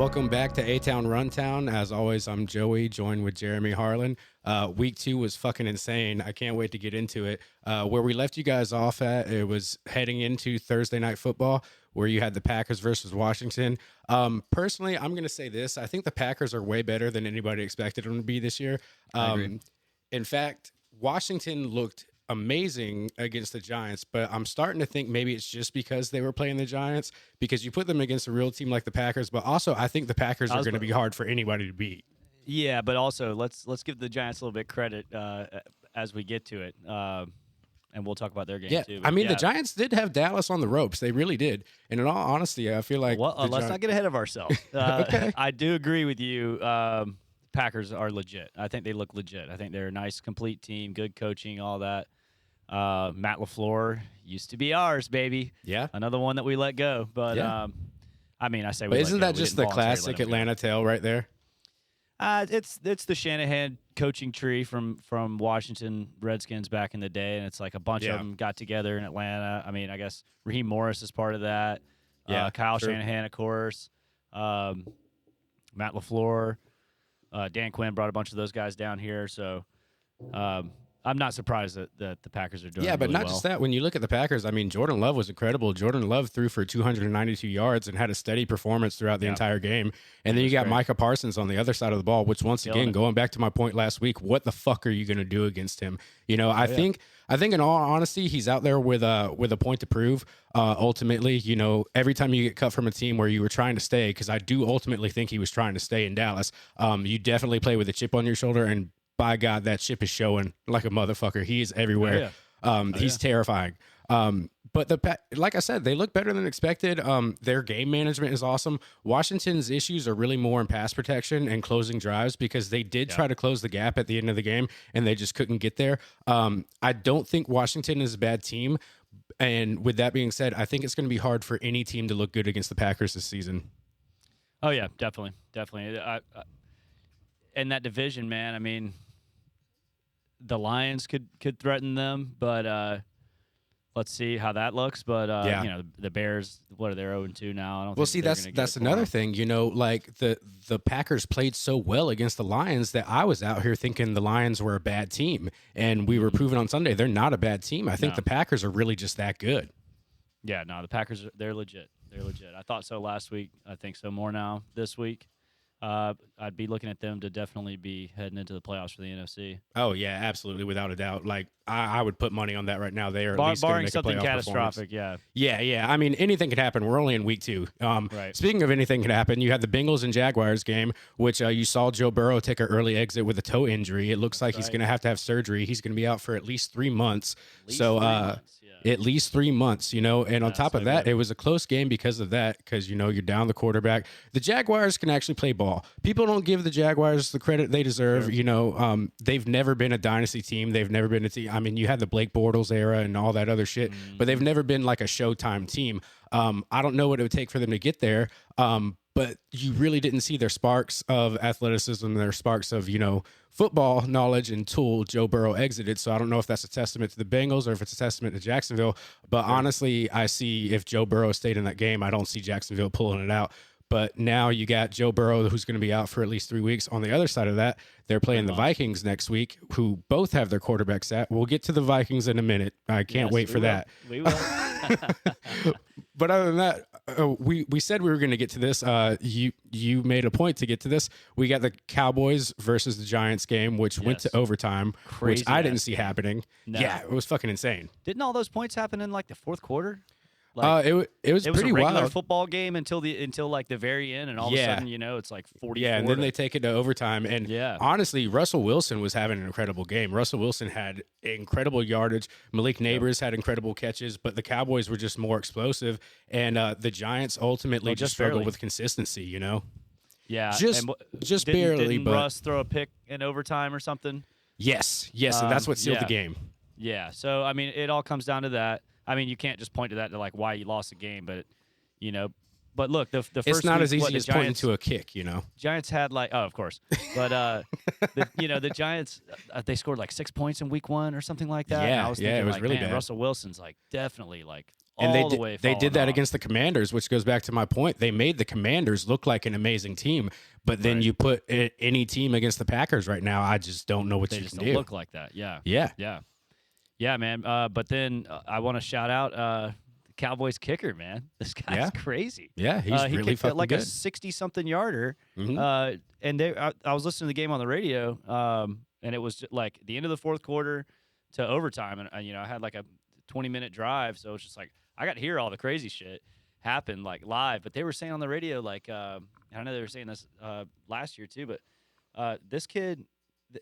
Welcome back to A-Town Runtown. As always, I'm Joey, joined with Jeremy Harlan. Week 2 was fucking insane. I can't wait to get into it. Where we left you guys off at, it was heading into Thursday Night Football, where you had the Packers versus Washington. Personally, I'm going to say this. I think the Packers are way better than anybody expected them to be this year. I agree. In fact, Washington looked amazing against the Giants, but I'm starting to think maybe it's just because they were playing the Giants, because you put them against a real team like the Packers, but also I think the Packers are going to be hard for anybody to beat. Yeah, but also let's give the Giants a little bit credit as we get to it, and we'll talk about their game too. I mean, the Giants did have Dallas on the ropes. They really did. And in all honesty, I feel like let's not get ahead of ourselves. Okay. I do agree with you. Packers are legit. I think they look legit. I think they're a nice, complete team, good coaching, all that. Matt LaFleur used to be ours, baby. Yeah. Another one that we let go. But, I mean, I say we But let isn't go. that We just didn't the voluntarily classic let him go. Atlanta tale right there? It's the Shanahan coaching tree from Washington Redskins back in the day, and it's like a bunch of them got together in Atlanta. I mean, I guess Raheem Morris is part of that. Yeah, Kyle true. Shanahan, of course. Matt LaFleur. Dan Quinn brought a bunch of those guys down here, so I'm not surprised that the Packers are doing Yeah, but really not well. just that. When you look at the Packers, I mean, Jordan Love was incredible. Jordan Love threw for 292 yards and had a steady performance throughout the entire game. And then you got great. Micah Parsons on the other side of the ball, which once again, going back to my point last week, what the fuck are you going to do against him? You know, I think in all honesty, he's out there with a point to prove. Ultimately, you know, every time you get cut from a team where you were trying to stay, because I do ultimately think he was trying to stay in Dallas, you definitely play with a chip on your shoulder, and by God, that chip is showing like a motherfucker. He is everywhere. He's terrifying. But like I said, they look better than expected. Their game management is awesome. Washington's issues are really more in pass protection and closing drives, because they did try to close the gap at the end of the game and they just couldn't get there. I don't think Washington is a bad team. And with that being said, I think it's going to be hard for any team to look good against the Packers this season. Oh yeah, definitely. In that division, man, I mean, the Lions could threaten them, but let's see how that looks. But you know, the Bears, what are they 0-2 now? I don't. Well, think see, they're gonna that's get another going. thing. You know, like the Packers played so well against the Lions that I was out here thinking the Lions were a bad team, and we were proven on Sunday they're not a bad team. I think No. the Packers are really just that good. Yeah, no, the Packers, they're legit. They're legit. I thought so last week. I think so more now this week. I'd be looking at them to definitely be heading into the playoffs for the NFC. Oh yeah, absolutely, without a doubt. Like I would put money on that right now. They are at least going to Barring make a something playoff catastrophic, performance. yeah. Yeah. I mean, anything could happen. We're only in week 2. Right. Speaking of anything could happen, you had the Bengals and Jaguars game, which you saw Joe Burrow take an early exit with a toe injury. It looks like he's going to have surgery. He's going to be out for at least 3 months. At least 3 months, you know, and on top of that, it was a close game because of that, because, you know, you're down the quarterback. The Jaguars can actually play ball. People don't give the Jaguars the credit they deserve. Sure. You know, they've never been a dynasty team. They've never been a team. I mean, you had the Blake Bortles era and all that other shit, but they've never been like a Showtime team. I don't know what it would take for them to get there. But you really didn't see their sparks of athleticism, their sparks of, you know, football knowledge until Joe Burrow exited. So I don't know if that's a testament to the Bengals or if it's a testament to Jacksonville. But honestly, I see if Joe Burrow stayed in that game, I don't see Jacksonville pulling it out. But now you got Joe Burrow, who's going to be out for at least 3 weeks. On the other side of that, they're playing the Vikings next week, who both have their quarterbacks at. We'll get to the Vikings in a minute. I can't wait for that. We will. But other than that, we said we were going to get to this. You made a point to get to this. We got the Cowboys versus the Giants game, which went to overtime, which I didn't see happening. No. Yeah, it was fucking insane. Didn't all those points happen in like the fourth quarter? It was pretty a regular wild. football game until like the very end, and all of a sudden, you know, it's like 44. Yeah, and then they take it to overtime. And Yeah. honestly, Russell Wilson was having an incredible game. Russell Wilson had incredible yardage. Malik Neighbors had incredible catches, but the Cowboys were just more explosive. And the Giants ultimately just struggled barely. with consistency, you know? Yeah, Just didn't, barely, Didn't but Russ throw a pick in overtime or something? yes, and that's what sealed the game. Yeah, so I mean, it all comes down to that. I mean, you can't just point to that to like why you lost the game, but you know. But look, the first It's not week, as easy the as pointing Giants, to a kick, you know. Giants had like, oh, of course, but the Giants they scored like 6 points in week 1 or something like that. Yeah, and I was yeah, thinking, it was like, really man, bad. Russell Wilson's like definitely like all the way. They did that off. against the Commanders, which goes back to my point. They made the Commanders look like an amazing team, but then you put any team against the Packers right now, I just don't know what they you just can don't do. Look like that. Yeah. Yeah. Yeah. Yeah, man. But then I want to shout out the Cowboys kicker, man. This guy's crazy. Yeah, he's he really kicked fucking like good. a 60-something yarder. Mm-hmm. And I was listening to the game on the radio, and it was just like the end of the fourth quarter to overtime, and I had like a 20-minute drive, so it's just like I got to hear all the crazy shit happen like live. But they were saying on the radio, like I know they were saying this last year too, but this kid,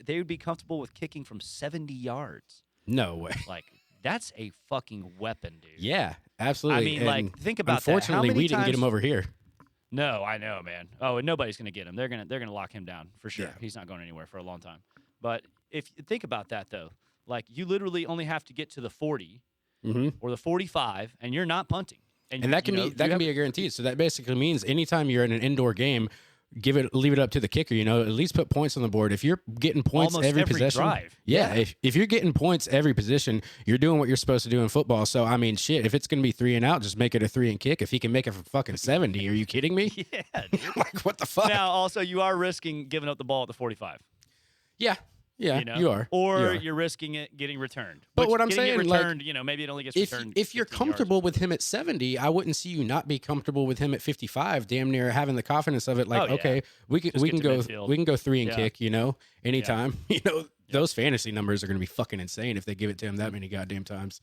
they would be comfortable with kicking from 70 yards. No way. Like that's a fucking weapon, dude. Yeah, absolutely. I mean, and like think about unfortunately, that. we didn't get him over here. No, I know, man. Oh, and nobody's gonna get him. They're gonna lock him down for sure. Yeah. He's not going anywhere for a long time. But if you think about that though, like you literally only have to get to the 40 or the 45, and you're not punting. And that can be a guarantee. So that basically means anytime you're in an indoor game, leave it up to the kicker. At least put points on the board. If you're getting points almost every possession, drive. Yeah. If you're getting points every position, you're doing what you're supposed to do in football. So I mean, shit. If it's gonna be 3 and out, just make it a 3 and kick. If he can make it from fucking 70, are you kidding me? Yeah, dude. Like what the fuck? Now, also, you are risking giving up the ball at the 45. Yeah. Yeah, you are. Or you're risking it getting returned. But what I'm saying, saying, returned, maybe it only gets returned. If you're comfortable with him at 70, I wouldn't see you not be comfortable with him at 55. Damn near having the confidence of it. Like, okay, we can go 3 and kick. Anytime. Those fantasy numbers are going to be fucking insane if they give it to him that many goddamn times.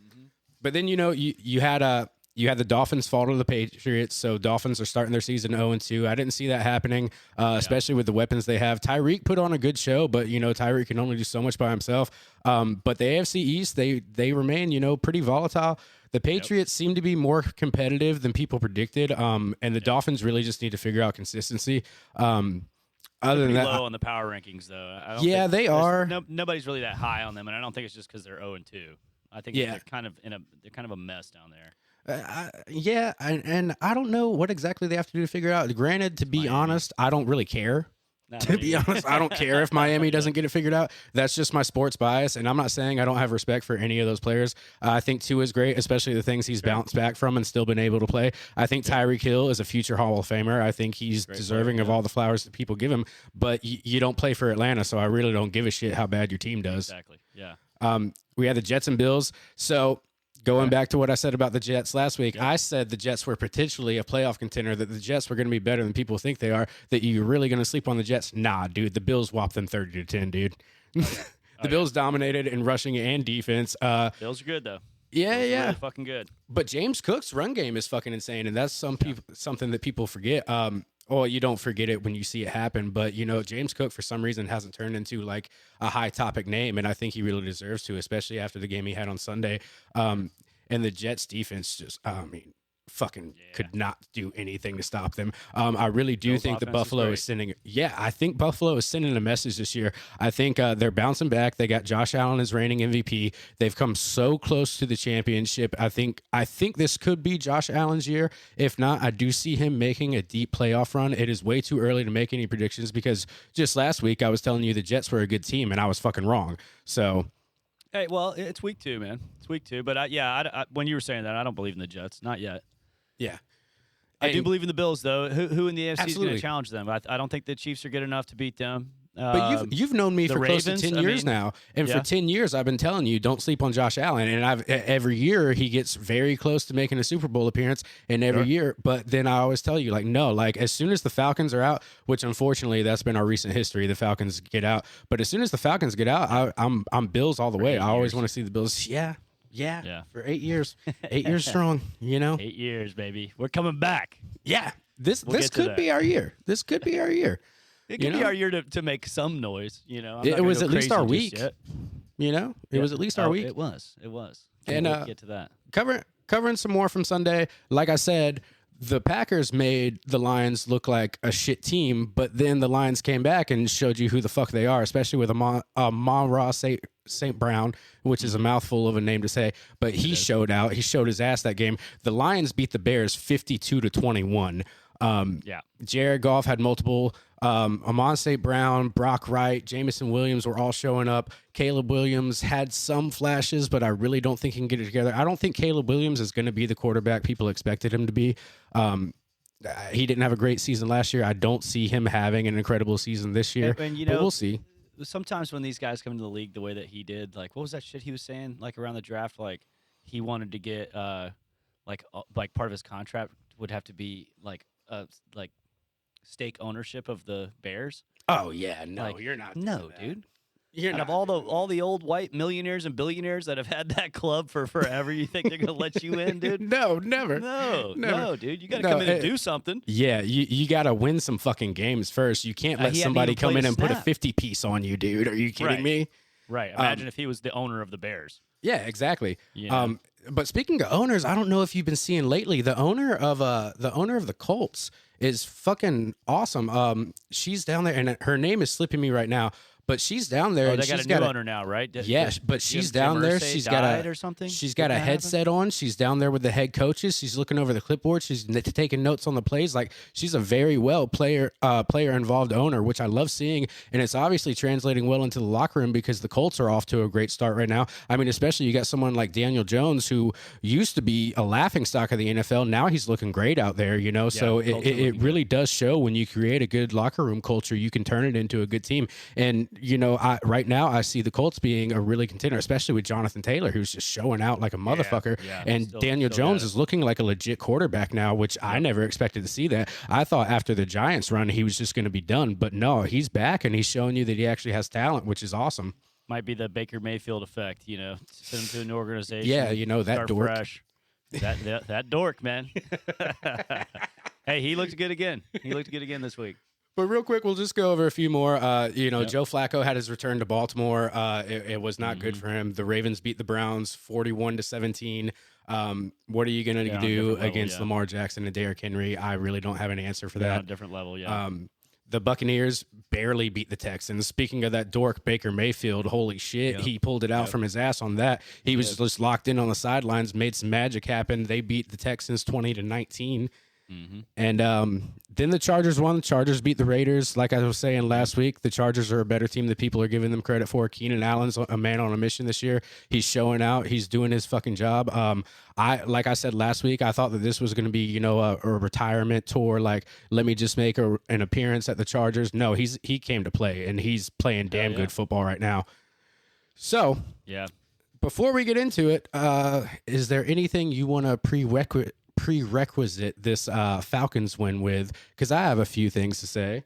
Mm-hmm. But then you had the Dolphins fall to the Patriots, so Dolphins are starting their season 0-2. I didn't see that happening, especially with the weapons they have. Tyreek put on a good show, but Tyreek can only do so much by himself. But the AFC East, they remain pretty volatile. The Patriots seem to be more competitive than people predicted, and the Dolphins really just need to figure out consistency. Other than that, low on the power rankings, though. They are. Nobody's really that high on them, and I don't think it's just because they're 0-2. I think they're kind of a mess down there. And I don't know what exactly they have to do to figure out. Granted, to be honest, I don't really care. To be honest, I don't care if Miami doesn't get it figured out. That's just my sports bias, and I'm not saying I don't have respect for any of those players. I think Tua is great, especially the things he's bounced back from and still been able to play. I think Tyreek Hill is a future Hall of Famer. I think he's deserving of all the flowers that people give him, but you don't play for Atlanta, so I really don't give a shit how bad your team does. Exactly, yeah. We had the Jets and Bills, so... Going back to what I said about the Jets last week, I said the Jets were potentially a playoff contender, that the Jets were going to be better than people think they are, that you're really going to sleep on the Jets. Nah, dude, the Bills whopped them 30-10, dude. The Bills dominated in rushing and defense. Bills are good, though. Yeah. Really fucking good. But James Cook's run game is fucking insane, and that's something that people forget. Well, you don't forget it when you see it happen, but James Cook for some reason hasn't turned into like a high topic name, and I think he really deserves to, especially after the game he had on Sunday. And the Jets defense just, could not do anything to stop them. I really do think the Buffalo is sending. Yeah, I think Buffalo is sending a message this year. I think they're bouncing back. They got Josh Allen as reigning MVP. They've come so close to the championship. I think this could be Josh Allen's year. If not, I do see him making a deep playoff run. It is way too early to make any predictions because just last week I was telling you the Jets were a good team and I was fucking wrong. So. Hey, well, it's week 2, man. It's week 2. But when you were saying that, I don't believe in the Jets. Not yet. Yeah. I do believe in the Bills, though. Who in the AFC is going to challenge them? I don't think the Chiefs are good enough to beat them. But you've known me for close to 10 years now. And for 10 years, I've been telling you, don't sleep on Josh Allen. And every year, he gets very close to making a Super Bowl appearance. And every year, but then I always tell you, no, as soon as the Falcons are out, which unfortunately, that's been our recent history, the Falcons get out. But as soon as the Falcons get out, I'm Bills all the way. I always want to see the Bills. Yeah. For 8 years. 8 years strong, 8 years, baby. We're coming back. Yeah. This could be our year. This could be our year. It could be our year to make some noise, It was at least our week. It was at least our week. It was. And get to that. Covering some more from Sunday. Like I said, the Packers made the Lions look like a shit team, but then the Lions came back and showed you who the fuck they are, especially with Amon-Ra St. Brown, which is a mouthful of a name to say, but he showed out. He showed his ass that game. The Lions beat the Bears 52-21. Yeah. Jared Goff had multiple. Amon St. Brown, Brock Wright, Jamison Williams were all showing up. Caleb Williams had some flashes, but I really don't think he can get it together. I don't think Caleb Williams is going to be the quarterback people expected him to be. He didn't have a great season last year. I don't see him having an incredible season this year, And but we'll see. Sometimes when these guys come into the league the way that he did, like what was that shit he was saying like around the draft? Like he wanted to get like part of his contract would have to be like stake ownership of the Bears. Oh yeah, no, Like, you're not. No, dude. You're Out not of all the old white millionaires and billionaires that have had that club for forever, you think they're gonna let you in, dude? No, never. No, dude. You got to No, come in and do something. Yeah, you got to win some fucking games first. You can't let He hadn't somebody even come played in a and put a snap. 50 piece on you, dude. Are you kidding Right. me? Right. Imagine if he was the owner of the Bears. Yeah, exactly. You know? But speaking of owners, I don't know if you've been seeing lately. The owner of the Colts is fucking awesome. She's down there, and her name is slipping me right now. But she's down there. Oh, and they got she's a new owner now, right? Yes, but she's down there. She's got died or something. She's got Didn't a that happen? headset on. She's down there with the head coaches. She's looking over the clipboard. She's taking notes on the plays. Like she's a very well player involved owner, which I love seeing, and it's obviously translating well into the locker room because the Colts are off to a great start right now. I mean, especially you got someone like Daniel Jones who used to be a laughingstock of the NFL. Now he's looking great out there, you know. So it really does show when you create a good locker room culture, you can turn it into a good team. And you know, right now I see the Colts being a really contender, especially with Jonathan Taylor, who's just showing out like a motherfucker. And Daniel Jones is looking like a legit quarterback now, which I never expected to see that. I thought after the Giants run, he was just going to be done. But no, he's back, and he's showing you that he actually has talent, which is awesome. Might be the Baker Mayfield effect, you know. Send him to an organization. Yeah, you know, that start dork. Fresh. That dork, man. Hey, he looked good again. He looked good again this week. But real quick, we'll just go over a few more. Joe Flacco had his return to Baltimore. It was not good for him. The Ravens beat the Browns 41-17. What are you going to do against Lamar Jackson and Derrick Henry? I really don't have an answer for that. On a different level, yeah. The Buccaneers barely beat the Texans. Speaking of that dork Baker Mayfield, holy shit, he pulled it out from his ass on that. He was just locked in on the sidelines, made some magic happen. They beat the Texans 20-19. And then the Chargers won. The Chargers beat the Raiders. Like I was saying last week, the Chargers are a better team than people are giving them credit for. Keenan Allen's a man on a mission this year. He's showing out. He's doing his fucking job. Like I said last week, I thought that this was going to be, you know, a retirement tour. Like, let me just make an appearance at the Chargers. No, he came to play, and he's playing damn good football right now. So, before we get into it, is there anything you want to prerequisite this Falcons win with? Because I have a few things to say.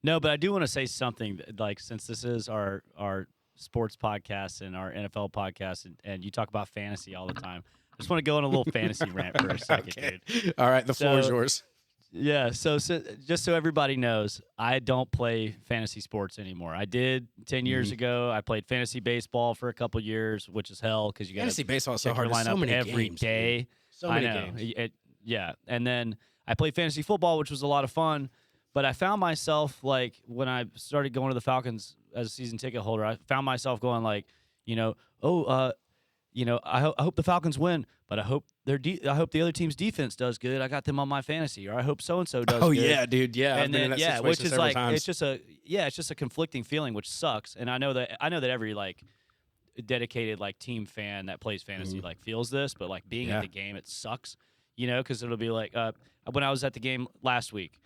No, but I do want to say something. Like, since this is our sports podcast and our NFL podcast, and you talk about fantasy all the time, I just want to go on a little fantasy rant for a second, dude. All right, the floor is yours. Yeah, so just so everybody knows, I don't play fantasy sports anymore. I did 10 years ago. I played fantasy baseball for a couple years, which is hell because you got fantasy baseball is so hard. Line so up many every games, day. Dude. So many games. And then I played fantasy football, which was a lot of fun. But I found myself, like, when I started going to the Falcons as a season ticket holder, I found myself going, like, I hope the Falcons win, but I hope the other team's defense does good. I got them on my fantasy, or I hope so and so does. Oh good. Yeah, dude. Yeah, and then which is like times. it's just a conflicting feeling, which sucks. And I know that every like dedicated like team fan that plays fantasy like feels this, but like being at the game, it sucks. You know, because it'll be like when I was at the game last week,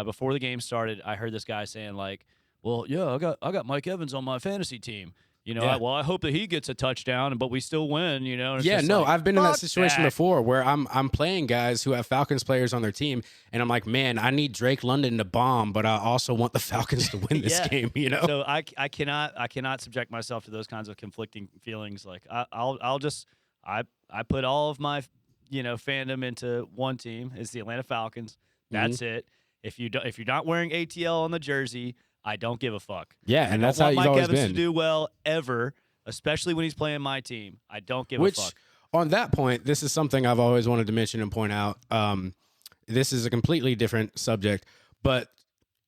before the game started, I heard this guy saying like, "Well, yeah, I got Mike Evans on my fantasy team." You know, I hope that he gets a touchdown, but we still win. You know, and I've been in that situation before where I'm playing guys who have Falcons players on their team, and I'm like, man, I need Drake London to bomb, but I also want the Falcons to win this game. You know, so I cannot subject myself to those kinds of conflicting feelings. Like I put all of my fandom into one team. It's the Atlanta Falcons. That's it. If you're not wearing ATL on the jersey, I don't give a fuck. Yeah, and that's how you've always been. Mike Evans to do well ever, especially when he's playing my team. I don't give a fuck. On that point, this is something I've always wanted to mention and point out. This is a completely different subject, but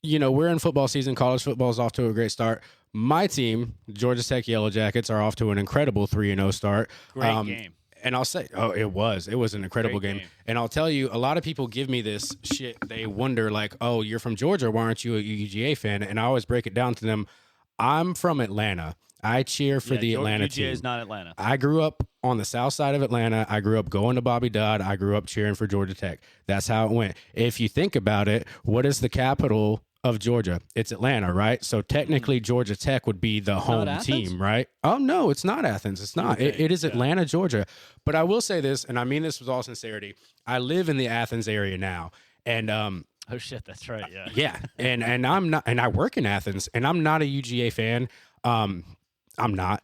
we're in football season. College football is off to a great start. My team, Georgia Tech Yellow Jackets, are off to an incredible 3-0 start. Great game. And I'll say, it was an incredible Great game. game. And I'll tell you, a lot of people give me this shit. They wonder like, oh, you're from Georgia. Why aren't you a UGA fan? And I always break it down to them. I'm from Atlanta. I cheer for the Atlanta UGA team. is not Atlanta. I grew up on the south side of Atlanta. I grew up going to Bobby Dodd. I grew up cheering for Georgia Tech. That's how it went. If you think about it, what is the capital of Georgia? It's Atlanta, right? So technically Georgia Tech would be the home team, right? Oh, no, it's not Athens. It's not. It is Atlanta, Georgia. But I will say this, and I mean this with all sincerity. I live in the Athens area now. And oh shit, that's right. Yeah. yeah. And I'm not, and I work in Athens, and I'm not a UGA fan. I'm not.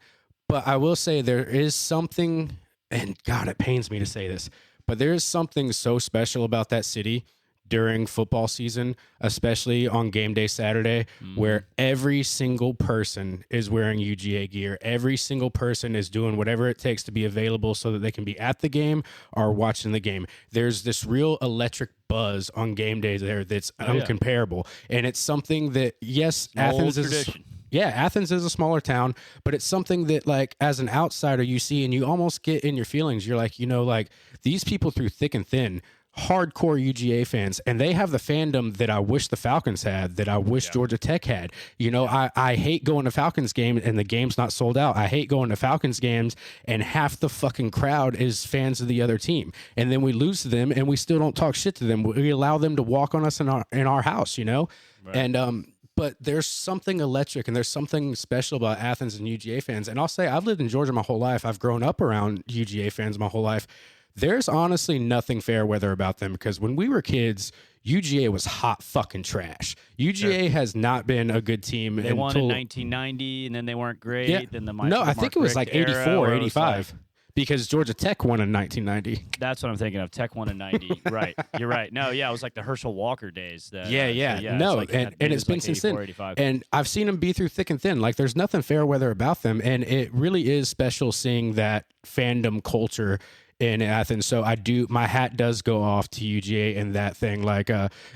But I will say there is something, and God, it pains me to say this, but there is something so special about that city during football season, especially on game day Saturday, where every single person is wearing UGA gear. Every single person is doing whatever it takes to be available so that they can be at the game or watching the game. There's this real electric buzz on game days there that's uncomparable. And it's something that, yes, Athens is tradition. Yeah, Athens is a smaller town, but it's something that, like, as an outsider, you see and you almost get in your feelings. You're like, like these people through thick and thin, hardcore UGA fans, and they have the fandom that I wish the Falcons had, that I wish Georgia Tech had. I hate going to Falcons games and the game's not sold out. I hate going to Falcons games and half the fucking crowd is fans of the other team. And then we lose to them and we still don't talk shit to them. We allow them to walk on us in our house, Right. And but there's something electric and there's something special about Athens and UGA fans. And I'll say I've lived in Georgia my whole life. I've grown up around UGA fans my whole life. There's honestly nothing fair weather about them because when we were kids, UGA was hot fucking trash. UGA has not been a good team. They won in 1990 and then they weren't great. Yeah. Then I think it was like 84, 85. Because Georgia Tech won in 1990. That's what I'm thinking of. Tech won in 90. Right. You're right. No, yeah, it was like the Herschel Walker days. No, and it's been since then. 85. And I've seen them be through thick and thin. Like, there's nothing fair weather about them. And it really is special seeing that fandom culture in Athens. So my hat does go off to UGA and that thing. Like,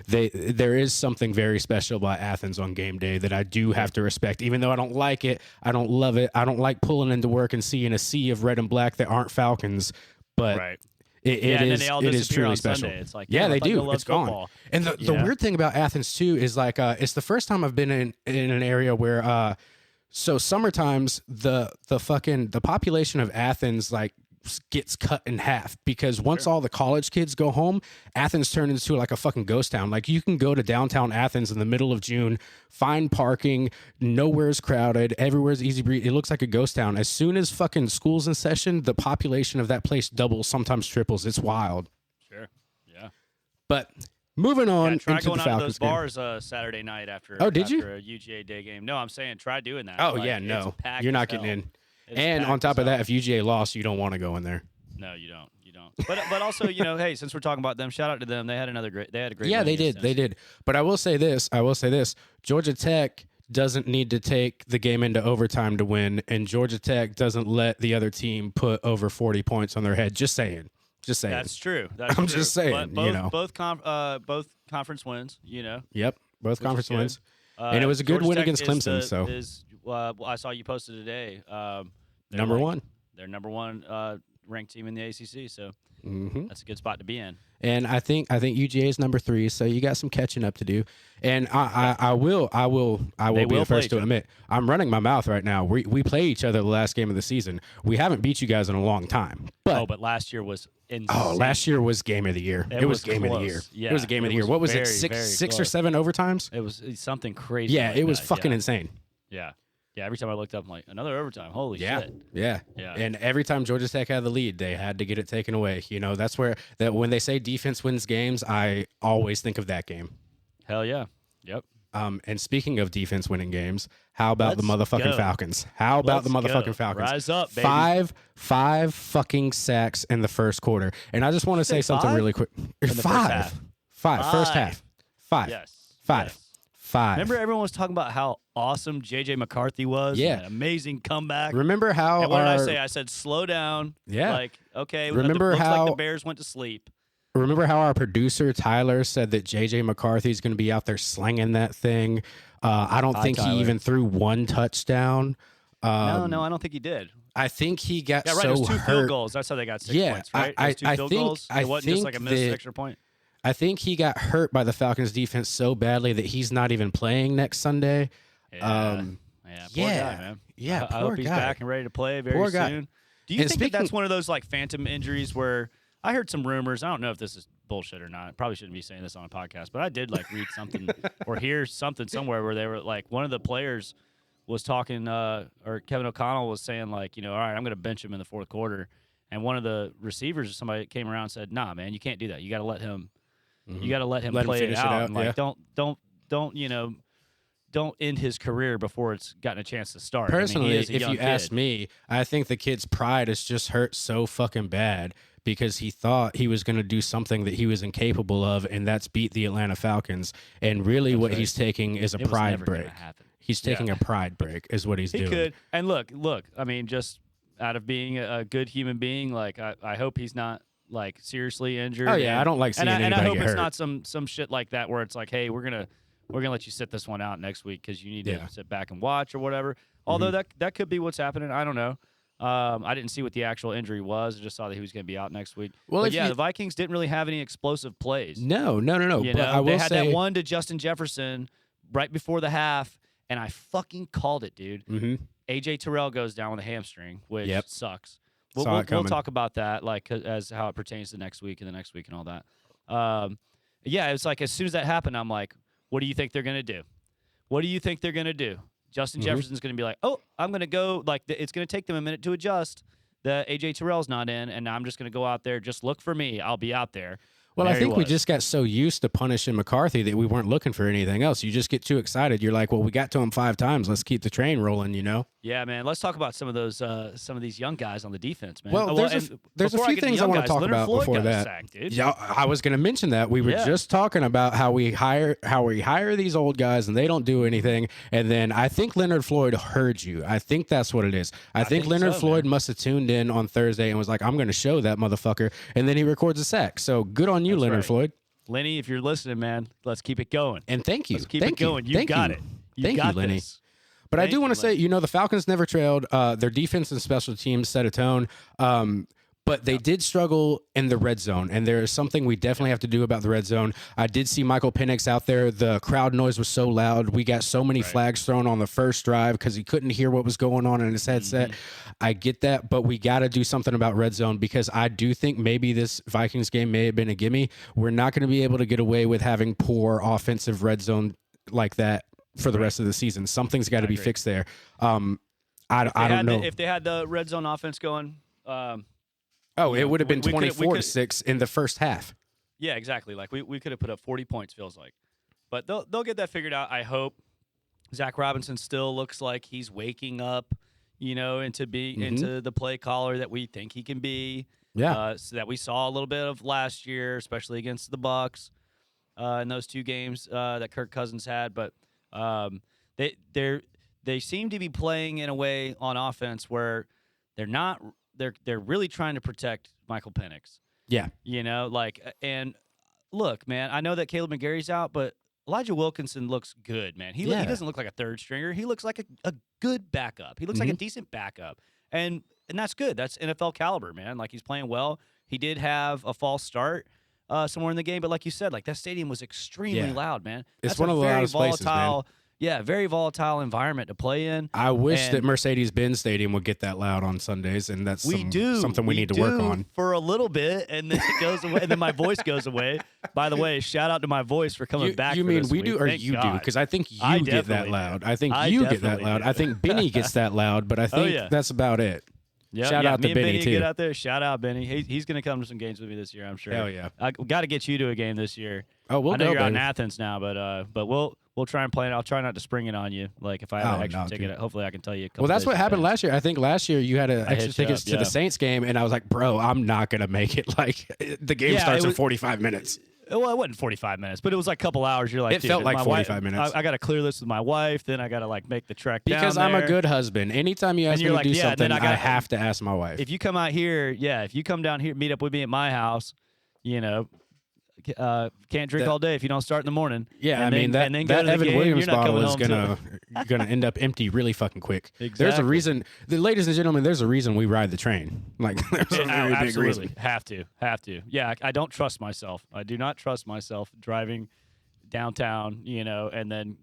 there is something very special about Athens on game day that I do have to respect, even though I don't like it. I don't love it. I don't like pulling into work and seeing a sea of red and black that aren't Falcons, but it is truly special. Sunday. It's like, they do. It's football. Gone. And the weird thing about Athens too, is like, it's the first time I've been in an area where, so summertimes the population of Athens, like, gets cut in half because once all the college kids go home, Athens turned into like a fucking ghost town. Like, you can go to downtown Athens in the middle of June, find parking, nowhere's crowded, everywhere's easy breathe. It looks like a ghost town. As soon as fucking school's in session, the population of that place doubles, sometimes triples. It's wild. Sure. Yeah. But moving on try into going the out to Falcons those bars Saturday night after a UGA day game. No, I'm saying try doing that. Oh, yeah, no. You're not getting in. And on top of that, if UGA lost, you don't want to go in there. No, you don't. But also, hey, since we're talking about them, shout out to them. They had a great. Yeah, they did. They did. But I will say this. Georgia Tech doesn't need to take the game into overtime to win, and Georgia Tech doesn't let the other team put over 40 points on their head. Just saying. That's true. I'm just saying. Both conference wins. Yep, both conference wins, and it was a good win against Clemson. I saw you posted today. Number one. They're number one ranked team in the ACC, so that's a good spot to be in. And I think UGA is number 3, so you got some catching up to do. And I will be the first to admit I'm running my mouth right now. We played each other the last game of the season. We haven't beat you guys in a long time. But last year was insane. Oh, last year was game of the year. It was game of the year. Yeah, it was a game of the year. What was it? Six or 7 overtimes? It was something crazy. Yeah, it was fucking insane. Yeah. Yeah, every time I looked up, I'm like, another overtime. Holy shit. Yeah. And every time Georgia Tech had the lead, they had to get it taken away. That's where when they say defense wins games, I always think of that game. Hell yeah. Yep. And speaking of defense winning games, how about the motherfucking Falcons? How about the motherfucking Falcons? Rise up, baby. Five fucking sacks in the first quarter. And I just want to say something really quick. Five. First half. Five. Yes. Five. Yes. 5. Remember everyone was talking about how awesome J.J. McCarthy was? Yeah. An amazing comeback. Remember how... And what did I say? I said, slow down. Yeah. Like, okay. Remember looks how... like the Bears went to sleep. Remember how our producer, Tyler, said that J.J. McCarthy's going to be out there slinging that thing? I don't think he even threw one touchdown. No, I don't think he did. I think he got Yeah, right. It was two hurt. field goals. That's how they got 6 points, right? It was two field goals. It wasn't just like a missed extra point. I think he got hurt by the Falcons defense so badly that he's not even playing next Sunday. Yeah, poor guy, man. Yeah, I hope he's back and ready to play very soon. Do you think that's one of those like phantom injuries where I heard some rumors? I don't know if this is bullshit or not. Probably shouldn't be saying this on a podcast, but I did like read something or hear something somewhere where they were like one of the players was talking, or Kevin O'Connell was saying like, all right, I'm going to bench him in the fourth quarter, and one of the receivers or somebody came around and said, nah, man, you can't do that. You got to let him. You got to let him play it out. And like, don't end his career before it's gotten a chance to start. Personally, if you kid. ask me, I think the kid's pride is just hurt so fucking bad because he thought he was going to do something that he was incapable of, and that's beat the Atlanta Falcons. And really what he's taking is a pride break. He's taking a pride break is what he's doing. He could. And look, I mean, just out of being a good human being, like I hope he's not like seriously injured. Oh yeah, I don't like seeing anybody and I hope get it's hurt. not some shit like that where it's like, hey, we're gonna let you sit this one out next week because you need to sit back and watch or whatever. Although that could be what's happening. I don't know. I didn't see what the actual injury was. I just saw that he was going to be out next week. Well, but the Vikings didn't really have any explosive plays. No. You know, they had that one to Justin Jefferson right before the half, and I fucking called it, dude. AJ Terrell goes down with a hamstring, which sucks. We'll talk about that, like as how it pertains to next week and the next week and all that. It was like as soon as that happened, I'm like, what do you think they're gonna do? What do you think they're gonna do? Justin Jefferson's gonna be like, oh, I'm gonna go. Like it's gonna take them a minute to adjust. The AJ Terrell's not in, and I'm just gonna go out there. Just look for me. I'll be out there. Well, I think we just got so used to punishing McCarthy that we weren't looking for anything else. You just get too excited. You're like, well, we got to him 5 times. Let's keep the train rolling, Yeah, man. Let's talk about some of these young guys on the defense, man. Well, there's a few things I want to talk about before that. Sacked, dude. Yeah, I was going to mention that. We were just talking about how we hire these old guys and they don't do anything. And then I think Leonard Floyd heard you. I think that's what it is. I think Leonard Floyd must have tuned in on Thursday and was like, I'm going to show that motherfucker. And then he records a sack. So good on you, Leonard Floyd. Lenny, if you're listening, man, let's keep it going. And thank you. Let's keep it going. You got it. Thank you, Lenny. This. But I do want to say, the Falcons never trailed. Their defense and special teams set a tone. But they did struggle in the red zone, and there is something we definitely have to do about the red zone. I did see Michael Penix out there. The crowd noise was so loud. We got so many flags thrown on the first drive because he couldn't hear what was going on in his headset. I get that, but we got to do something about red zone because I do think maybe this Vikings game may have been a gimme. We're not going to be able to get away with having poor offensive red zone like that for the rest of the season. Something's got to be fixed there. I don't know. If they had the red zone offense going... it would have been 24-6 in the first half. Yeah, exactly. Like we could have put up 40 points, feels like. But they'll get that figured out, I hope. Zach Robinson still looks like he's waking up, into the play caller that we think he can be. Yeah. So that we saw a little bit of last year, especially against the Bucs in those 2 games that Kirk Cousins had. But they seem to be playing in a way on offense where they're not. They're really trying to protect Michael Penix. Yeah. And look, man, I know that Caleb McGarry's out, but Elijah Wilkinson looks good, man. He doesn't look like a third stringer. He looks like a good backup. He looks like a decent backup. And that's good. That's NFL caliber, man. Like, he's playing well. He did have a false start somewhere in the game, but like you said, like, that stadium was extremely loud, man. It's one of the loudest places, man. Yeah, very volatile environment to play in. I wish that Mercedes-Benz Stadium would get that loud on Sundays, and that's something we need to work on. For a little bit, and then it goes away, and then my voice goes away. By the way, shout out to my voice for coming back. You mean we do, or you do? Because I think you get that loud. I think you get that loud. I think Benny gets that loud, but I think that's about it. Yep, shout out to Benny, too. Get out there. Shout out Benny. He's going to come to some games with me this year, I'm sure. Hell yeah. I got to get you to a game this year. Oh, we'll I know go, you're out in baby. Athens now, but we'll try and plan it. I'll try not to spring it on you. Like, if I have an extra ticket, dude. hopefully I can tell you a couple Well, that's days what happened advance. last year. I think last year you had extra tickets to the Saints game, and I was like, bro, I'm not going to make it. Like, the game starts in 45 minutes. Well, it wasn't 45 minutes, but it was like a couple hours. You're like, it felt like 45 minutes. I got to clear this with my wife. Then I got to like make the trek down because I'm a good husband. Anytime you ask me to do something, I have to ask my wife. If you come out here, if you come down here, meet up with me at my house, can't drink all day if you don't start in the morning. Yeah, and that Evan game, Williams you're not bottle coming is home gonna end up empty really fucking quick. Exactly. There's a reason, ladies and gentlemen. There's a reason we ride the train. Like there's a very big reason. Have to. Yeah, I don't trust myself. I do not trust myself driving downtown, and then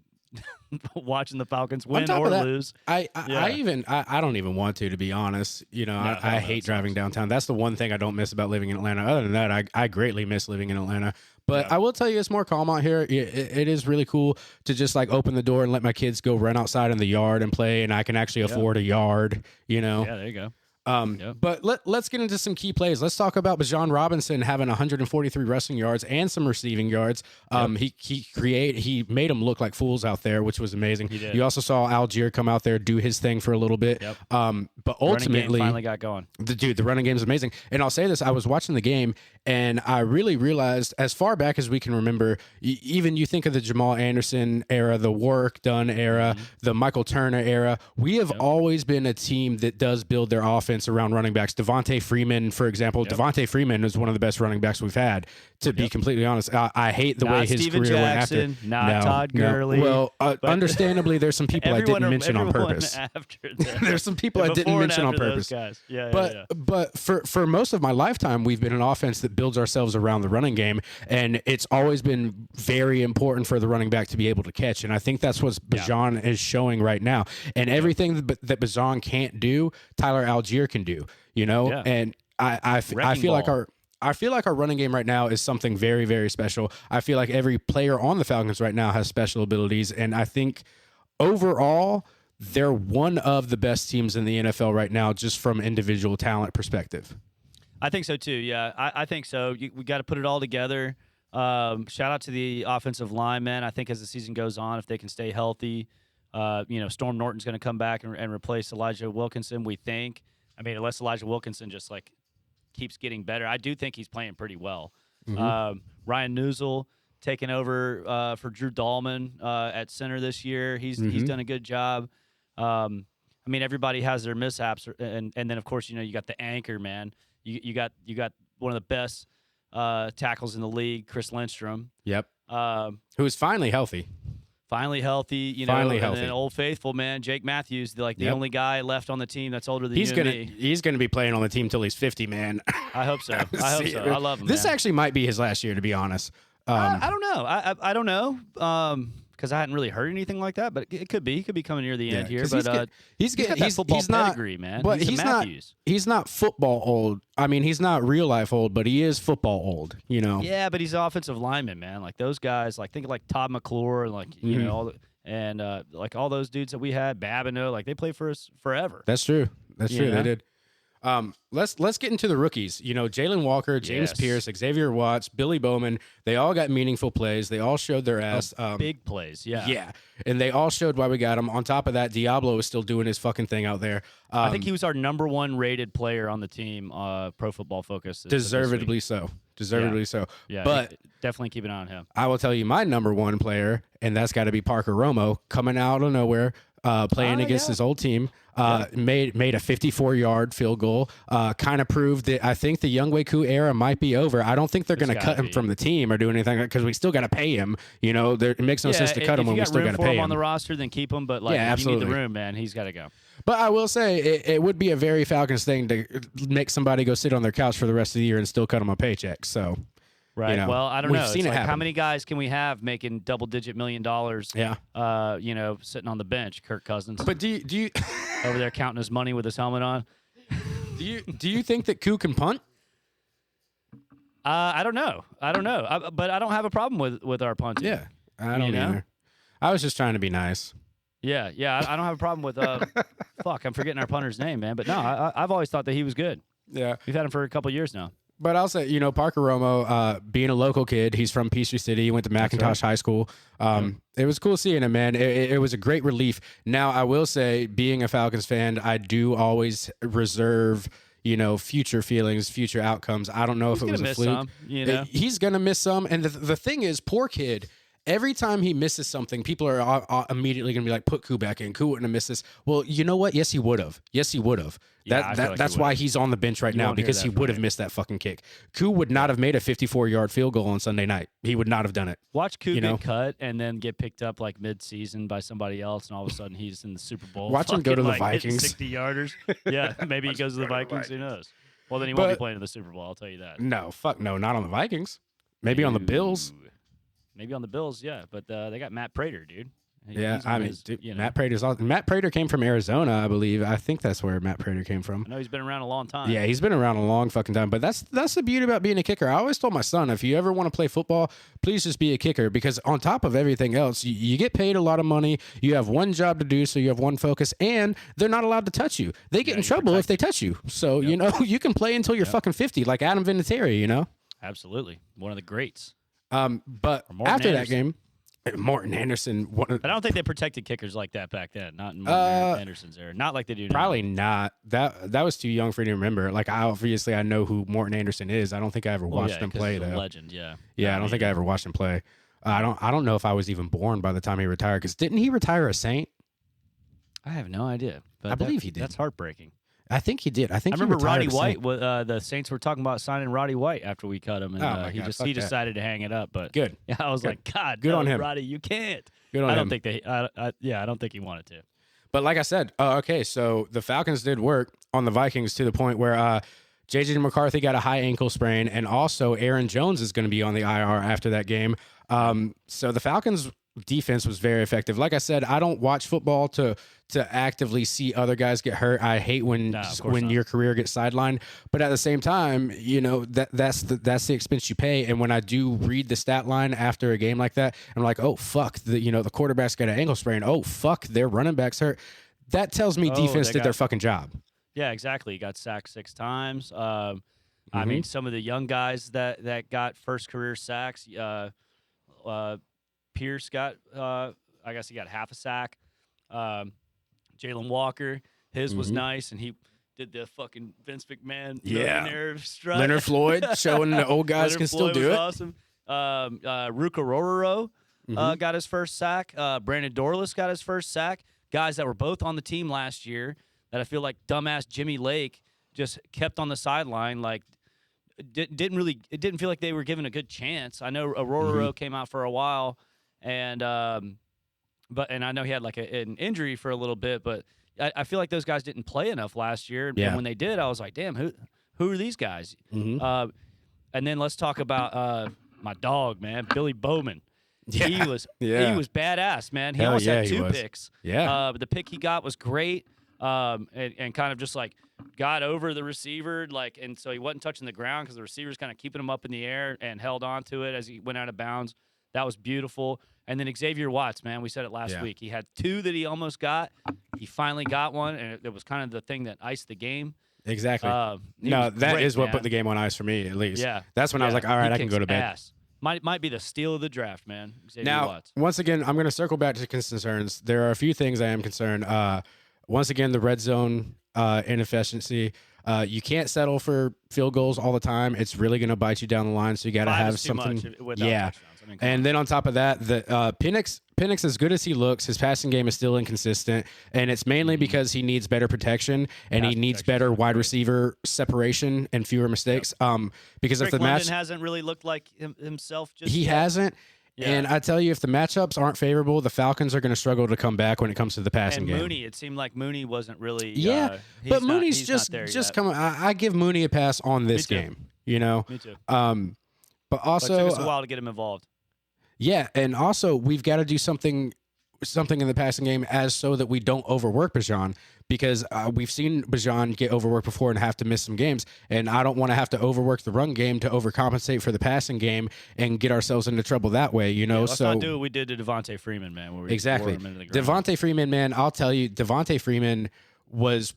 watching the Falcons win or lose. I don't even want to be honest. I hate driving downtown. That's the one thing I don't miss about living in Atlanta. Other than that, I greatly miss living in Atlanta. But I will tell you, it's more calm out here. It is really cool to just like open the door and let my kids go run outside in the yard and play, and I can actually afford a yard. Yeah, there you go. But let's get into some key plays. Let's talk about Bijan Robinson having 143 rushing yards and some receiving yards. He made them look like fools out there, which was amazing. You also saw Algier come out there, do his thing for a little bit. But ultimately, finally got going. The running game is amazing. And I'll say this: I was watching the game, and I really realized, as far back as we can remember, even you think of the Jamal Anderson era, the Warwick Dunn era, the Michael Turner era, we have always been a team that does build their offense around running backs. Devontae Freeman, for example. Devontae Freeman is one of the best running backs we've had, to be completely honest. I hate the way his Steven career Jackson, went after. Not Todd Gurley. Well, understandably, there's some people I didn't mention on purpose. There's some people I didn't mention on purpose. But for most of my lifetime, we've been an offense that builds ourselves around the running game, and it's always been very important for the running back to be able to catch. And I think that's what Bijan is showing right now. And everything that Bijan can't do, Tyler Algier can do. And I feel like our running game right now is something very, very special. I feel like every player on the Falcons right now has special abilities, and I think overall they're one of the best teams in the NFL right now, just from individual talent perspective. I think so too. Yeah, I think so. We got to put it all together. Shout out to the offensive linemen. I think as the season goes on, if they can stay healthy, Storm Norton's going to come back and replace Elijah Wilkinson. We think. I mean, unless Elijah Wilkinson just like keeps getting better, I do think he's playing pretty well. Ryan Newsel taking over for Drew Dahlman at center this year. He's done a good job. I mean, everybody has their mishaps, and then of course you got the anchor man. You got one of the best tackles in the league, Chris Lindstrom. Yep. Who is finally healthy. Finally healthy, Finally and healthy. then Old Faithful, man, Jake Matthews, the only guy left on the team that's older than he's you gonna and me. He's gonna be playing on the team till he's 50, man. I hope so. I love him. This man. actually might be his last year, to be honest. I don't know. I don't know. Because I hadn't really heard anything like that, but it could be. He could be coming near the end here. But he's got that football pedigree, man. But he's not football old. I mean, he's not real life old, but he is football old. Yeah, but he's an offensive lineman, man. Like those guys, like think of like Todd McClure, and like like all those dudes that we had, Babineau, like they played for us forever. That's true. They did. Let's get into the rookies. Jalen Walker, James Pierce, Xavier Watts, Billy Bowman. They all got meaningful plays. They all showed their ass. Big plays, yeah. Yeah, and they all showed why we got them. On top of that, Diablo is still doing his fucking thing out there. I think he was our number one rated player on the team, Pro Football Focus. Deservedly so. Yeah, but definitely keep an eye on him. I will tell you my number one player, and that's got to be Parker Romo, coming out of nowhere. Playing against his old team, made a 54-yard field goal. Kind of proved that I think the Younghoe Koo era might be over. I don't think they're going to cut him from the team or do anything, because we still got to pay him. It makes no sense to cut him when we still got to pay him. On the roster, then keep him. But if you need the room, man, he's got to go. But I will say it would be a very Falcons thing to make somebody go sit on their couch for the rest of the year and still cut them a paycheck. So. Right. Well, I don't know. Seen it happen. How many guys can we have making double-digit $1 million? Yeah. Sitting on the bench, Kirk Cousins. But do you over there counting his money with his helmet on? Do you think that Koo can punt? I don't know. But I don't have a problem with our punting. Yeah, I don't either. I was just trying to be nice. Yeah. I don't have a problem with. Fuck, I'm forgetting our punter's name, man. But no, I've always thought that he was good. Yeah, we've had him for a couple years now. But I'll say, Parker Romo, being a local kid, he's from Peachtree City. He went to McIntosh High School. It was cool seeing him, man. It was a great relief. Now, I will say, being a Falcons fan, I do always reserve, future feelings, future outcomes. I don't know if it was a fluke. He's going to miss some, He's going to miss some. And the thing is, poor kid, Every time he misses something, people are immediately going to be like, put Koo back in. Koo wouldn't have missed this. Well, you know what? Yes, he would have. Yes, he would have. Yeah, That's why he's on the bench right now, because he would have missed that fucking kick. Koo would not have made a 54-yard field goal on Sunday night. He would not have done it. Watch Koo get cut and then get picked up like mid-season by somebody else, and all of a sudden he's in the Super Bowl. Watch him go to the Vikings. 60-yarders. Yeah, maybe he goes to the Vikings. Who knows? Well, then he won't be playing in the Super Bowl. I'll tell you that. No, not on the Vikings. Maybe on the Bills. Maybe on the Bills, yeah. But they got Matt Prater, dude. Yeah, I mean, Matt Prater's awesome. Matt Prater came from Arizona, I believe. I think that's where Matt Prater came from. I know he's been around a long time. Yeah, he's been around a long fucking time. But that's the beauty about being a kicker. I always told my son, if you ever want to play football, please just be a kicker, because on top of everything else, you get paid a lot of money. You have one job to do, so you have one focus, and they're not allowed to touch you. They get in trouble if they touch you. So, you know, you can play until you're fucking 50, like Adam Vinatieri, you know? Absolutely. One of the greats. But after that game, Morton Anderson. I don't think they protected kickers like that back then. Not in Morton Anderson's era. Not like they do now. Probably not. That was too young for me to remember. Like, I know who Morton Anderson is. I don't think I ever watched him play, though. He's a legend, yeah. Yeah, I don't think I ever watched him play. I don't know if I was even born by the time he retired, because didn't he retire a Saint? I have no idea. But I believe he did. That's heartbreaking. I think he did. I remember Roddy White. The Saints were talking about signing Roddy White after we cut him, and he decided to hang it up. But good. Yeah, I was like, God, good on him, Roddy. You can't. Good on him. I don't think he wanted to. But like I said, okay, so the Falcons did work on the Vikings to the point where J.J. McCarthy got a high ankle sprain, and also Aaron Jones is going to be on the IR after that game. So the Falcons' defense was very effective. Like I said, I don't watch football to actively see other guys get hurt. I hate when your career gets sidelined. But at the same time, you know, that's the expense you pay. And when I do read the stat line after a game like that, I'm like, oh fuck, the quarterback's got an ankle sprain. Oh fuck, their running back's hurt. That tells me defense did their fucking job. Yeah, exactly. He got sacked 6 times. I mean, some of the young guys that got first career sacks. Pierce got, I guess he got half a sack. Jalen Walker, his was nice, and he did the fucking Vince McMahon millionaire strut. Leonard Floyd showing the old guys can still do it. Awesome. Ruka Rororo got his first sack. Brandon Dorless got his first sack. Guys that were both on the team last year that I feel like dumbass Jimmy Lake just kept on the sideline, like it didn't feel like they were given a good chance. I know Rororo came out for a while, and I know he had like an injury for a little bit, but I feel like those guys didn't play enough last year. Yeah. And when they did, I was like, damn, who are these guys? And then let's talk about my dog, man, Billy Bowman. Yeah. He was badass, man. He almost had 2 picks. Yeah. But the pick he got was great, and kind of just like got over the receiver, and so he wasn't touching the ground because the receiver's kind of keeping him up in the air and held on to it as he went out of bounds. That was beautiful. And then Xavier Watts, man, we said it last week. He had 2 that he almost got. He finally got one, and it was kind of the thing that iced the game. Exactly. That is what put the game on ice for me, at least. Yeah. That's when I was like, all right, I can go to bed. Ass. Might be the steal of the draft, man. Xavier Watts. Once again, I'm going to circle back to concerns. There are a few things I am concerned. Once again, the red zone inefficiency. You can't settle for field goals all the time. It's really going to bite you down the line, so you got to have something. Yeah. And then on top of that, Penix, as good as he looks, his passing game is still inconsistent, and it's mainly because he needs better protection and he needs better wide receiver separation and fewer mistakes. Because Rick if the London hasn't really looked like himself, he hasn't. Yeah. And I tell you, if the matchups aren't favorable, the Falcons are going to struggle to come back when it comes to the passing game. Mooney, it seemed like Mooney wasn't really. Yeah, but Mooney's just coming. I give Mooney a pass on this game. You know. Me too. But also, it took us a while to get him involved. Yeah, and also we've got to do something in the passing game so that we don't overwork Bijan, because we've seen Bijan get overworked before and have to miss some games, and I don't want to have to overwork the run game to overcompensate for the passing game and get ourselves into trouble that way, you know. Let's not do what we did to Devontae Freeman, man. Where we exactly. Wore him into the ground. Devontae Freeman, man, I'll tell you, Devontae Freeman was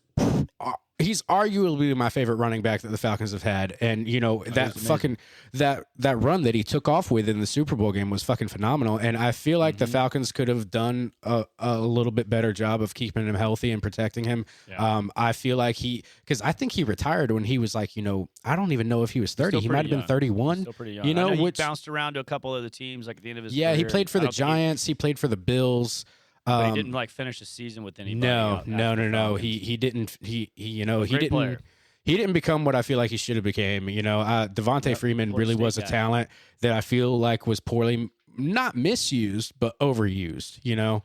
he's arguably my favorite running back that the Falcons have had. And, that fucking that run that he took off with in the Super Bowl game was fucking phenomenal. And I feel like the Falcons could have done a little bit better job of keeping him healthy and protecting him. Yeah. I feel like because I think he retired when he was like, I don't even know if he was 30. He might have been 31. Still pretty young. Which bounced around to a couple of the teams like at the end of his career. He played for the Giants. He played for the Bills. But he didn't finish the season with anybody. No. He didn't. He didn't. Player. He didn't become what I feel like he should have became. Devontae Freeman really was a talent that I feel like was poorly, not misused, but overused. Yeah.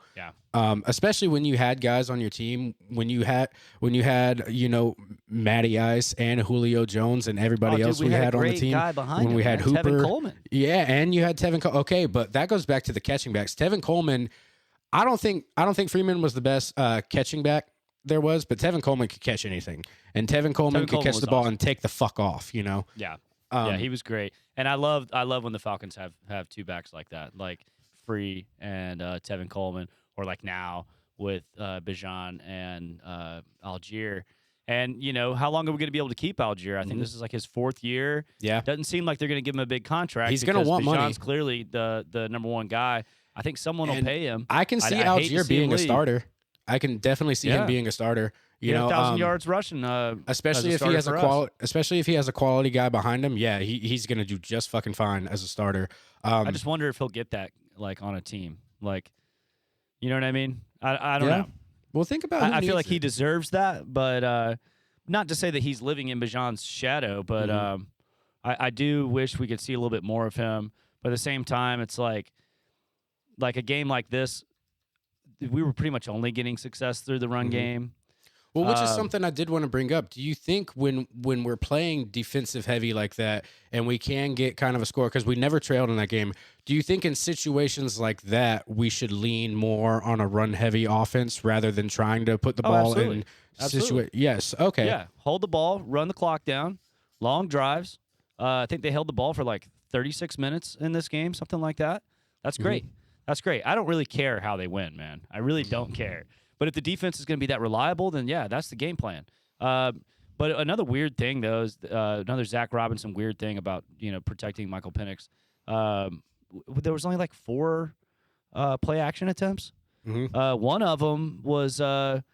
Especially when you had guys on your team, when you had Matty Ice and Julio Jones and everybody else we had on the team. When we had Hooper, Tevin Coleman. Yeah, and you had Tevin. Okay, but that goes back to the catching backs. Tevin Coleman. I don't think Freeman was the best catching back there was, but Tevin Coleman could catch anything, and Tevin Coleman could catch the ball and take the fuck off. Yeah, he was great, and I love when the Falcons have two backs like that, like Free and Tevin Coleman, or like now with Bijan and Algier. And, how long are we going to be able to keep Algier? I think this is like his 4th year. Yeah. Doesn't seem like they're going to give him a big contract. He's going to want money. Bijan's clearly the number one guy. I think someone will pay him. I can see Algier being a starter. I can definitely see him being a starter. 1,000 yards rushing. Especially if he has especially if he has a quality guy behind him. Yeah, he's going to do just fucking fine as a starter. I just wonder if he'll get that like on a team. Like, you know what I mean? I don't know. Well, think about. I feel like he deserves that, but not to say that he's living in Bijan's shadow, but I do wish we could see a little bit more of him. But at the same time, it's like a game like this, we were pretty much only getting success through the run game. Well, which is something I did want to bring up. Do you think when we're playing defensive heavy like that and we can get kind of a score, because we never trailed in that game, do you think in situations like that we should lean more on a run heavy offense rather than trying to put the ball in situations? Yes. Okay. Yeah. Hold the ball, run the clock down, long drives. I think they held the ball for like 36 minutes in this game, something like that. That's great. That's great. I don't really care how they win, man. I really don't care. But if the defense is going to be that reliable, then yeah, that's the game plan. But another weird thing, though, is another Zach Robinson weird thing about protecting Michael Penix. There was only like 4 play action attempts. One of them was that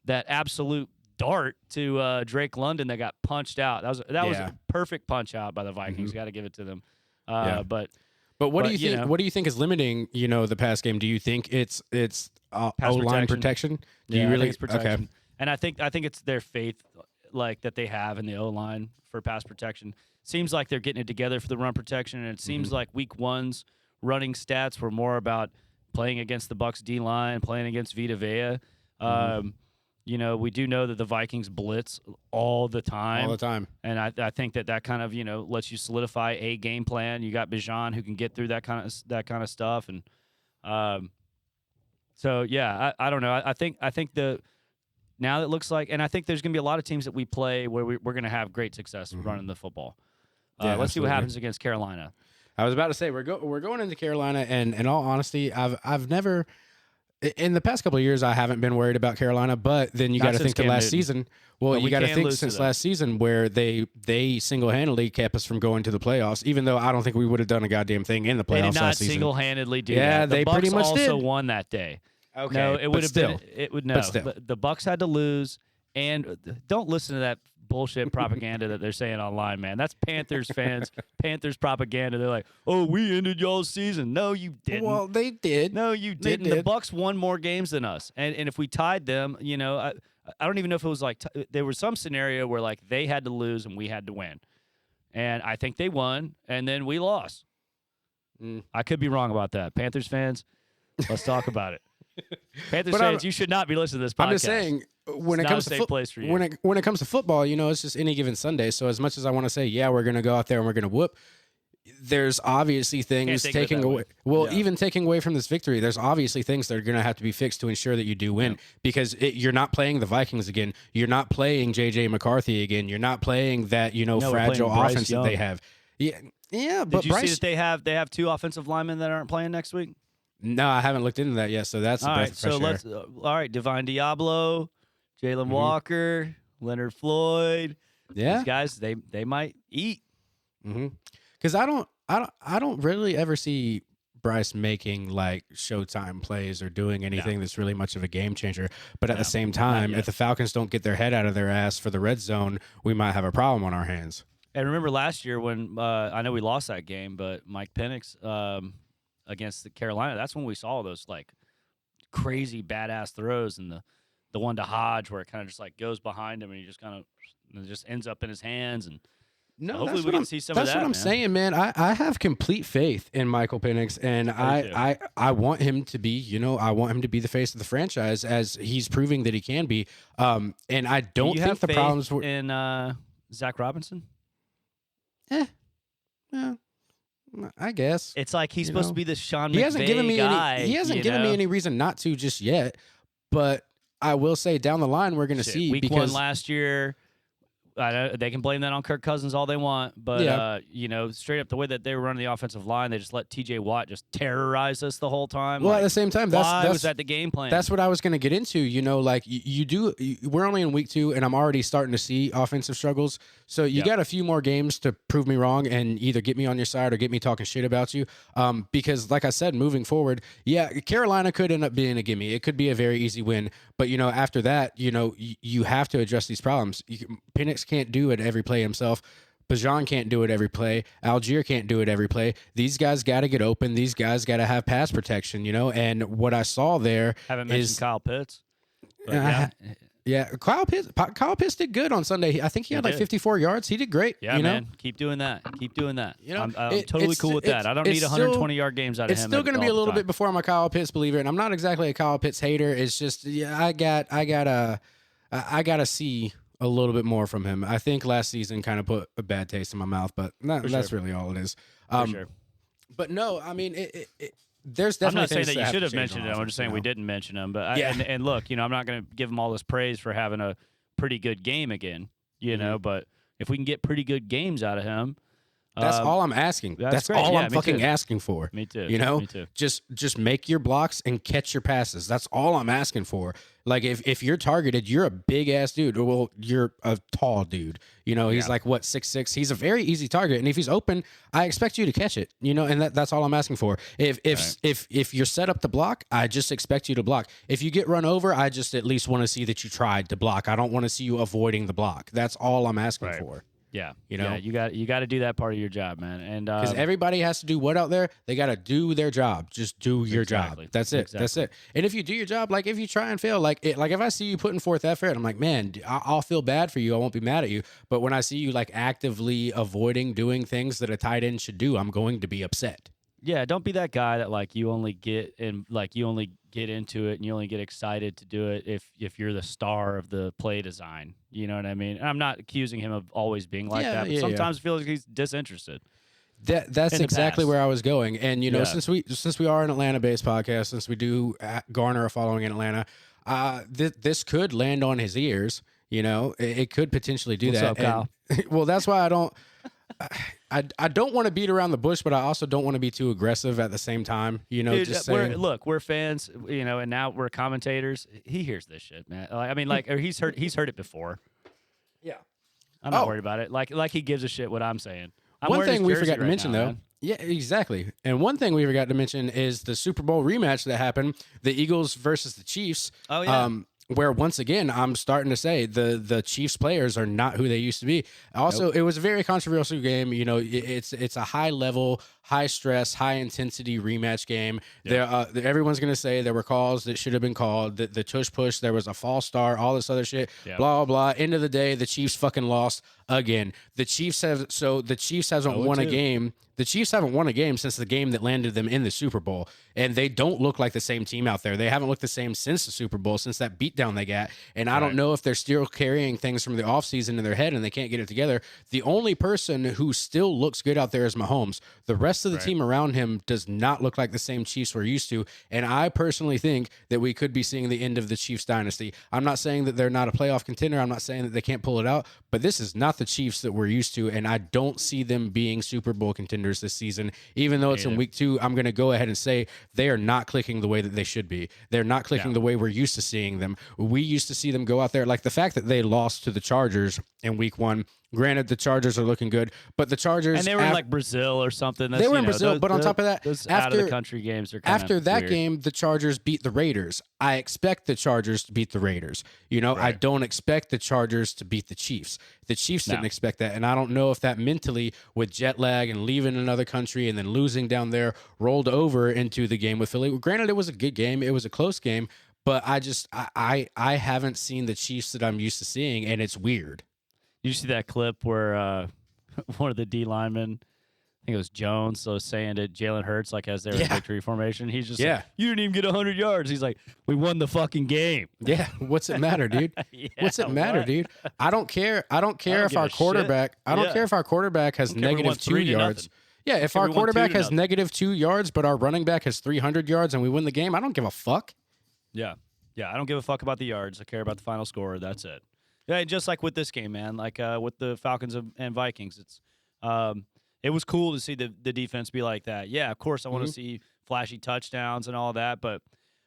absolute dart to Drake London that got punched out. That was a perfect punch out by the Vikings. Got to give it to them. But what do you think? What do you think is limiting the pass game? Do you think it's O-line protection? Do you really? I think it's protection. Okay. And I think it's their faith, like that they have in the O-line for pass protection. Seems like they're getting it together for the run protection, and it seems like Week 1's running stats were more about playing against the Bucs D-line, playing against Vita Vea. We do know that the Vikings blitz all the time. And I think that kind of, lets you solidify a game plan. You got Bijan who can get through that kind of stuff. And so, yeah, I don't know. I think now it looks like, and I think there's going to be a lot of teams that we play where we're going to have great success running the football. Let's see what happens against Carolina. I was about to say, we're going into Carolina, and in all honesty, I've never – in the past couple of years, I haven't been worried about Carolina, but then you got to think the last season. Well, you got to think since last season where they single-handedly kept us from going to the playoffs, even though I don't think we would have done a goddamn thing in the playoffs last season. They did not single-handedly do that. Yeah, they pretty much did. The Bucs also won that day. Okay, no, it would have been. It would no. But still. The Bucs had to lose, and don't listen to that bullshit propaganda that they're saying online, man. That's Panthers fans, Panthers propaganda. They're like, "Oh, we ended y'all's season." No, you didn't. Well, they did. No, you didn't. The Bucs won more games than us, and if we tied them, I don't even know if it was like there was some scenario where like they had to lose and we had to win, and I think they won, and then we lost. I could be wrong about that. Panthers fans, let's talk about it. Panthers fans, you should not be listening to this podcast. I'm just saying, when it comes to football, it's just any given Sunday. So as much as I want to say, yeah, we're going to go out there and we're going to whoop, there's obviously things taking away. Well, even taking away from this victory, there's obviously things that are going to have to be fixed to ensure that you do win. Because you're not playing the Vikings again. You're not playing J.J. McCarthy again. You're not playing that fragile offense that they have. Yeah. But did you see that they have 2 offensive linemen that aren't playing next week? No, I haven't looked into that yet, so that's all right. So all right, Divine Diablo, Jalen Walker, Leonard Floyd. Yeah. These guys, they might eat. Because I don't really ever see Bryce making like Showtime plays or doing anything that's really much of a game changer. But at the same time, if the Falcons don't get their head out of their ass for the red zone, we might have a problem on our hands. And remember last year when I know we lost that game, but Mike Penix against the Carolina, that's when we saw those like crazy badass throws, and the one to Hodge where it kind of just like goes behind him and he just kind of just ends up in his hands. And no, hopefully we can see some of that. That's what I'm saying, man. I have complete faith in Michael Penix, and I want him to be, I want him to be the face of the franchise as he's proving that he can be. And I don't think the problems were in Zach Robinson. Yeah, I guess it's like he's supposed to be the Sean McVay he hasn't given me guy. He hasn't given me any reason not to just yet. But I will say down the line we're going to see week because 1 last year. They can blame that on Kirk Cousins all they want, but straight up the way that they were running the offensive line, they just let T.J. Watt just terrorize us the whole time. Well, at the same time, why was that the game plan? That's what I was going to get into. We're only in week 2, and I'm already starting to see offensive struggles. So you got a few more games to prove me wrong and either get me on your side or get me talking shit about you. Because, like I said, moving forward, Carolina could end up being a gimme. It could be a very easy win. But, after that, you have to address these problems. Penix can't do it every play himself. Bijan can't do it every play. Algier can't do it every play. These guys got to get open. These guys got to have pass protection, And what I saw there haven't mentioned Kyle Pitts. But Kyle Pitts did good on Sunday. I think he had like 54 yards. He did great. Yeah, man. Keep doing that. I'm totally cool with that. I don't need 120-yard games out of him. It's still going to be a little bit before I'm a Kyle Pitts believer, and I'm not exactly a Kyle Pitts hater. It's just I gotta see a little bit more from him. I think last season kind of put a bad taste in my mouth, but that's really all it is. For sure. But no, I mean there's definitely. I'm not saying that you should have mentioned him. I'm just saying we didn't mention him. But and look, I'm not going to give him all this praise for having a pretty good game again. But if we can get pretty good games out of him, that's all I'm asking. That's all I'm fucking asking for. Me too. Me too. Just make your blocks and catch your passes. That's all I'm asking for. Like if you're targeted, you're a big ass dude. Well, you're a tall dude. He's like what 6'6". He's a very easy target, and if he's open, I expect you to catch it. And that's all I'm asking for. If you're set up to block, I just expect you to block. If you get run over, I just at least want to see that you tried to block. I don't want to see you avoiding the block. That's all I'm asking for. Yeah, you got to do that part of your job, man. And because everybody has to do what out there? They got to do their job. Just do your job. That's it. That's it. And if you do your job, like if you try and fail, like if I see you putting forth effort, I'm like, man, I'll feel bad for you. I won't be mad at you. But when I see you like actively avoiding doing things that a tight end should do, I'm going to be upset. Yeah, don't be that guy that like you only get into it and you only get excited to do it if you're the star of the play design. You know what I mean? And I'm not accusing him of always being like that, but sometimes it feels like he's disinterested. That's exactly where I was going. And since we are an Atlanta-based podcast, since we do garner a following in Atlanta, this could land on his ears. It could potentially do What's that. Up, Kyle? Well, that's why I don't. I don't want to beat around the bush, but I also don't want to be too aggressive at the same time. Dude, just saying. We're fans, and now we're commentators. He hears this shit, man. I mean, or he's heard it before. Yeah, I'm not worried about it. Like he gives a shit what I'm saying. One thing we forgot to mention, though. Yeah, exactly. And one thing we forgot to mention is the Super Bowl rematch that happened: the Eagles versus the Chiefs. Oh yeah. Where once again, I'm starting to say the Chiefs players are not who they used to be. Also, It was a very controversial game. It's a high level, high stress, high intensity rematch game. Yep. Everyone's going to say there were calls that should have been called. The tush push, there was a false start, all this other shit. Yep. Blah blah blah. End of the day, the Chiefs fucking lost again. The Chiefs hasn't won a game. The Chiefs haven't won a game since the game that landed them in the Super Bowl, and they don't look like the same team out there. They haven't looked the same since the Super Bowl, since that beatdown they got. And I don't know if they're still carrying things from the offseason in their head and they can't get it together. The only person who still looks good out there is Mahomes. The rest of the team around him does not look like the same Chiefs we're used to, and I personally think that we could be seeing the end of the Chiefs dynasty. I'm not saying that they're not a playoff contender. I'm not saying that they can't pull it out, but this is not the Chiefs that we're used to, and I don't see them being Super Bowl contenders Commanders this season. Even though it's in week 2, I'm going to go ahead and say they are not clicking the way that they should be. They're not clicking the way we're used to seeing them. We used to see them go out there. Like the fact that they lost to the Chargers in week 1. Granted, the Chargers are looking good, but the Chargers... And they were in like Brazil or something. They were in Brazil, but on top of that... Those out-of-the-country games are kind of After that weird. game, the Chargers beat the Raiders. I expect the Chargers to beat the Raiders. You know, I don't expect the Chargers to beat the Chiefs. The Chiefs didn't expect that, and I don't know if that mentally, with jet lag and leaving another country and then losing down there, rolled over into the game with Philly. Granted, it was a good game. It was a close game, but I haven't seen the Chiefs that I'm used to seeing, and it's weird. You see that clip where one of the D linemen, I think it was Jones, was saying to Jalen Hurts, like as they're in victory formation, he's just like, you didn't even get 100 yards. He's like, we won the fucking game. Yeah, what's it matter, dude? What's it matter, dude? I don't care. I don't care if our quarterback. I don't care if our quarterback has negative 2 yards. Yeah, if our quarterback has negative 2 yards, but our running back has 300 yards and we win the game, I don't give a fuck. Yeah, I don't give a fuck about the yards. I care about the final score. That's it. Yeah, just like with this game, man. Like with the Falcons and Vikings, it was cool to see the defense be like that. Yeah, of course, I want to see flashy touchdowns and all that, but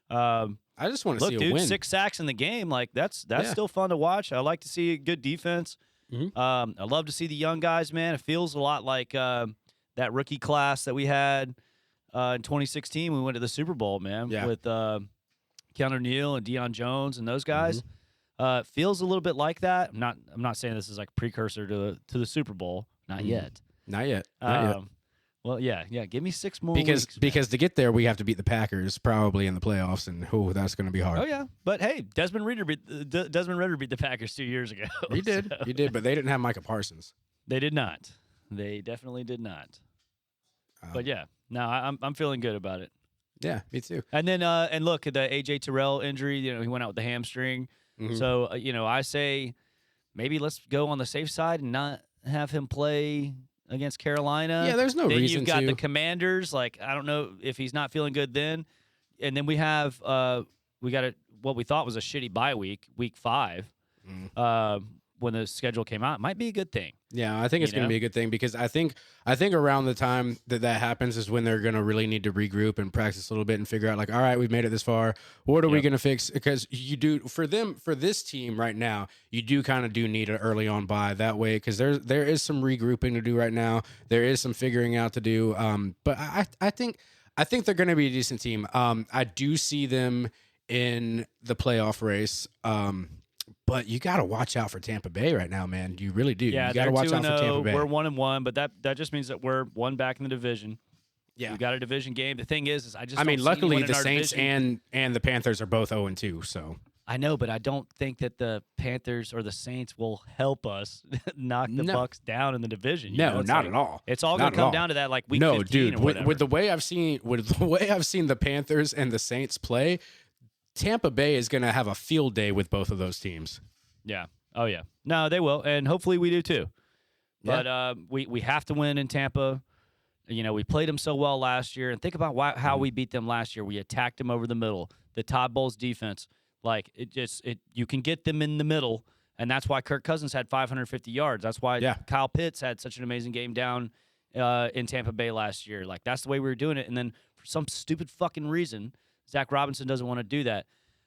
I just want to see a win. 6 sacks in the game, like that's still fun to watch. I like to see good defense. I love to see the young guys, man. It feels a lot like that rookie class that we had in 2016 when we went to the Super Bowl, man, with Keanu Neal and Deion Jones and those guys. Feels a little bit like that. I'm not saying this is like precursor to the Super Bowl. Not yet. Not yet. Well, yeah. Give me 6 more because weeks, because to get there we have to beat the Packers probably in the playoffs, and that's going to be hard. Oh yeah, but hey, Desmond Ritter beat the Packers 2 years ago. He did, but they didn't have Micah Parsons. They did not. They definitely did not. But yeah, no, I'm feeling good about it. Yeah, me too. And then and look at the AJ Terrell injury. He went out with the hamstring. So, I say maybe let's go on the safe side and not have him play against Carolina. Yeah, there's no reason to. Then you've got the Commanders. Like, I don't know if he's not feeling good then. And then we have what we thought was a shitty bye week 5, when the schedule came out. It might be a good thing. Yeah, I think it's going to be a good thing because I think around the time that happens is when they're going to really need to regroup and practice a little bit and figure out like, all right, we've made it this far. What are we going to fix? Because you do for this team right now, you do kind of need an early on bye that way because there is some regrouping to do right now. There is some figuring out to do. But I think they're going to be a decent team. I do see them in the playoff race. But you got to watch out for Tampa Bay right now, man. You really do. Yeah, you got to watch out for Tampa Bay. We're 1-1, but that just means that we're 1 back in the division. Yeah, we got a division game. The thing is luckily the Saints and the Panthers are both 0-2. So I know, but I don't think that the Panthers or the Saints will help us knock the Bucks down in the division. No, not at all. It's all going to come down to that, like week 15 dude. or whatever. With the way I've seen the Panthers and the Saints play, Tampa Bay is going to have a field day with both of those teams. Yeah. Oh, yeah. No, they will, and hopefully we do too. But we have to win in Tampa. We played them so well last year, and think about how we beat them last year. We attacked them over the middle. The Todd Bowles defense, like you can get them in the middle, and that's why Kirk Cousins had 550 yards. That's why Kyle Pitts had such an amazing game down in Tampa Bay last year. Like that's the way we were doing it, and then for some stupid fucking reason, Zach Robinson doesn't want to do that.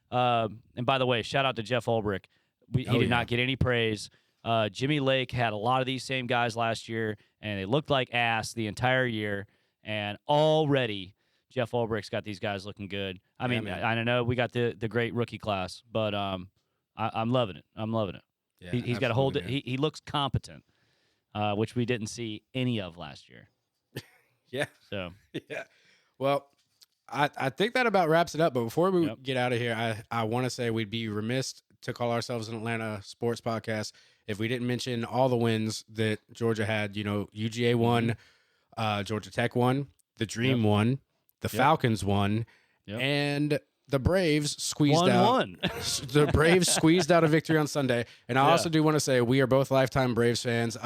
And by the way, shout out to Jeff Ulbrich. He did not get any praise. Jimmy Lake had a lot of these same guys last year, and they looked like ass the entire year. And already, Jeff Ulbrich's got these guys looking good. I mean, I know we got the great rookie class, but I'm loving it. I'm loving it. Yeah, he's got to hold it. He looks competent, which we didn't see any of last year. Yeah. So. Yeah. Well, I think that about wraps it up. But before we get out of here, I want to say we'd be remiss to call ourselves an Atlanta sports podcast if we didn't mention all the wins that Georgia had. UGA won, Georgia Tech won, the Dream won, the Falcons won, and the Braves squeezed out. The Braves squeezed out a victory on Sunday. And I also do want to say we are both lifetime Braves fans.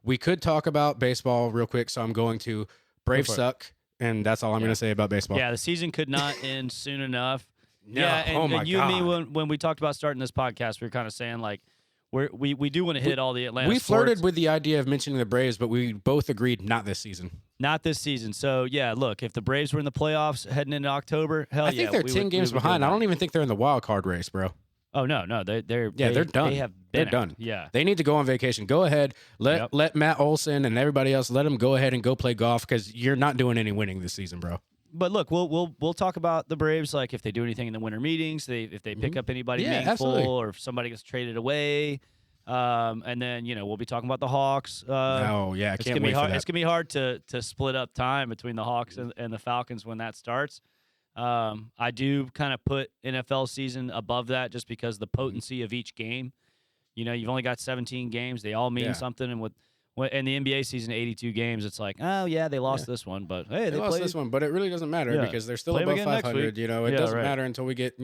We could talk about baseball real quick, so I'm going to. Braves suck. And that's all I'm going to say about baseball. Yeah, the season could not end soon enough. No. Yeah, and, oh my and you God. and me, when we talked about starting this podcast, we were kind of saying, like, we do want to hit all the Atlanta. We sports. flirted with the idea of mentioning the Braves, but we both agreed not this season. Not this season. So yeah, look, if the Braves were in the playoffs heading into October, hell yeah, I think they're 10 games behind. I don't even think they're in the wild card race, bro. Oh no, they're they're done. They have been they're done. Yeah, they need to go on vacation. Go ahead, let Matt Olson and everybody else let them go ahead and go play golf because you're not doing any winning this season, bro. But look, we'll talk about the Braves, like if they do anything in the winter meetings, if they pick up anybody meaningful, absolutely. or if somebody gets traded away, and then we'll be talking about the Hawks. I can't wait for that. It's gonna be hard to split up time between the Hawks and the Falcons when that starts. I do kind of put NFL season above that just because the potency of each game. You've only got 17 games; they all mean something, and in the NBA season, 82 games, it's like, oh yeah, they lost this one, but hey, they lost played this one, but it really doesn't matter because they're still above 500. It doesn't matter until we get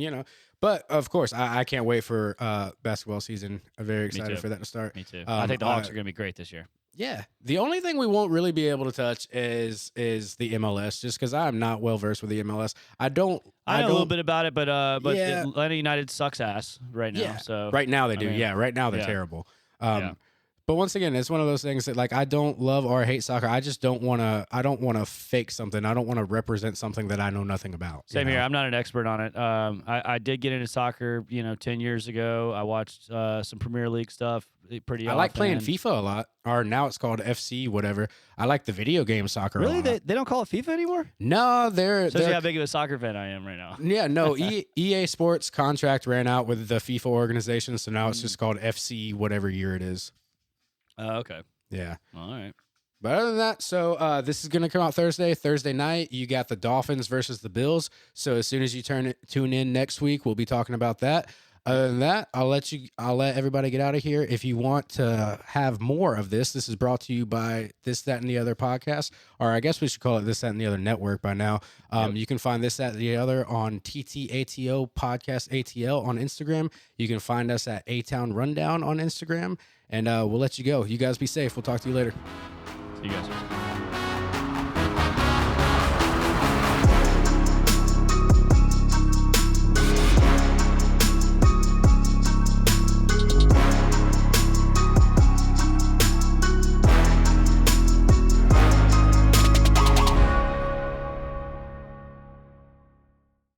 But of course, I can't wait for basketball season. I'm very excited for that to start. Me too. I think the Hawks are going to be great this year. Yeah. The only thing we won't really be able to touch is the MLS, just because I'm not well versed with the MLS. I know a little bit about it, but Atlanta United sucks ass right now. Yeah. So right now they do. Right now they're terrible. But once again, it's one of those things that like I don't love or hate soccer. I just don't want to. I don't want to fake something. I don't want to represent something that I know nothing about. Same here. I'm not an expert on it. I did get into soccer, 10 years ago. I watched some Premier League stuff pretty often. I like playing FIFA a lot, or now it's called FC, whatever. I like the video game soccer. Really? A lot. They don't call it FIFA anymore? No, they're. Shows you how big of a soccer fan I am right now. Yeah, no. EA Sports contract ran out with the FIFA organization, so now it's just called FC, whatever year it is. Okay. Yeah. All right. But other than that, so this is going to come out Thursday night. You got the Dolphins versus the Bills. So as soon as you tune in next week, we'll be talking about that. Other than that, I'll let everybody get out of here. If you want to have more of this is brought to you by This, That, and the Other podcast, or I guess we should call it This, That, and the Other network by now. You can find This, That, and the Other on TTATO Podcast ATL on Instagram. You can find us at A-Town Rundown on Instagram. And we'll let you go. You guys be safe. We'll talk to you later. See you guys.